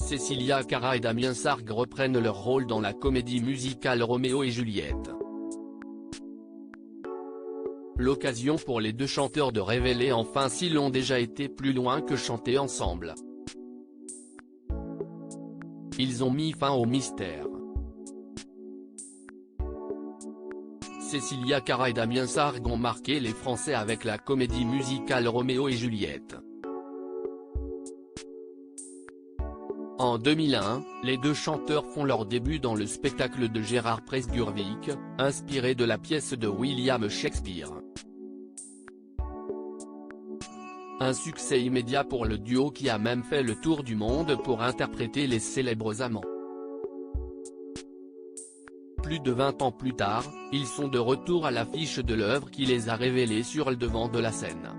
Cécilia Cara et Damien Sargue reprennent leur rôle dans la comédie musicale Roméo et Juliette. L'occasion pour les deux chanteurs de révéler enfin s'ils ont déjà été plus loin que chanter ensemble. Ils ont mis fin au mystère. Cécilia Cara et Damien Sargue ont marqué les Français avec la comédie musicale Roméo et Juliette. En 2001, les deux chanteurs font leur début dans le spectacle de Gérard Presburwick, inspiré de la pièce de William Shakespeare. Un succès immédiat pour le duo qui a même fait le tour du monde pour interpréter les célèbres amants. Plus de 20 ans plus tard, ils sont de retour à l'affiche de l'œuvre qui les a révélés sur le devant de la scène.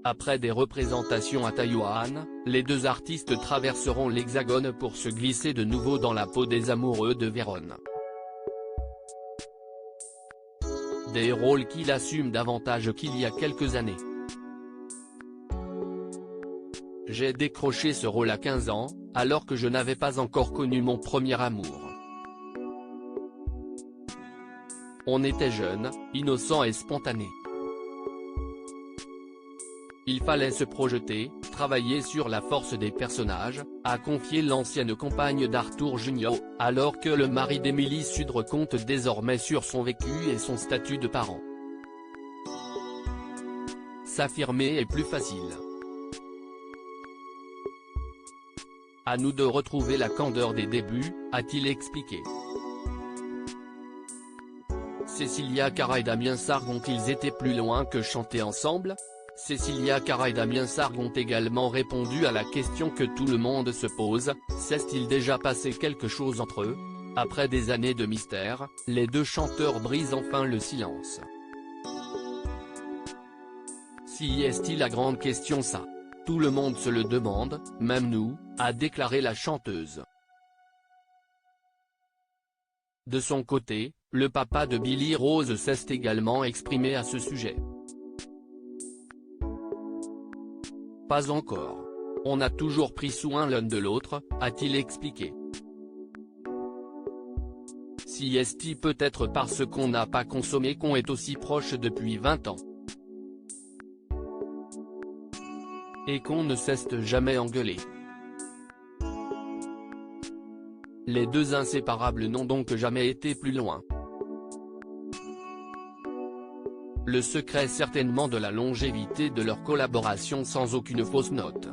Après des représentations à Taïwan, les deux artistes traverseront l'Hexagone pour se glisser de nouveau dans la peau des amoureux de Vérone. Des rôles qu'il assume davantage qu'il y a quelques années. J'ai décroché ce rôle à 15 ans, alors que je n'avais pas encore connu mon premier amour. On était jeunes, innocents et spontanés. Il fallait se projeter, travailler sur la force des personnages, a confié l'ancienne compagne d'Arthur Junior, alors que le mari d'Émilie Sudre compte désormais sur son vécu et son statut de parent. S'affirmer est plus facile. À nous de retrouver la candeur des débuts, a-t-il expliqué. Cécilia Cara et Damien Sargue ont-ils été plus loin que chanter ensemble? Cécilia Cara et Damien Sargue ont également répondu à la question que tout le monde se pose, s'est-il déjà passé quelque chose entre eux? Après des années de mystère, les deux chanteurs brisent enfin le silence. Si est-il la grande question ça? Tout le monde se le demande, même nous, a déclaré la chanteuse. De son côté, le papa de Billy Rose s'est également exprimé à ce sujet. Pas encore. On a toujours pris soin l'un de l'autre, a-t-il expliqué. Si est-il peut-être parce qu'on n'a pas consommé qu'on est aussi proche depuis 20 ans. Et qu'on ne cesse jamais engueuler. Les deux inséparables n'ont donc jamais été plus loin. Le secret certainement de la longévité de leur collaboration sans aucune fausse note.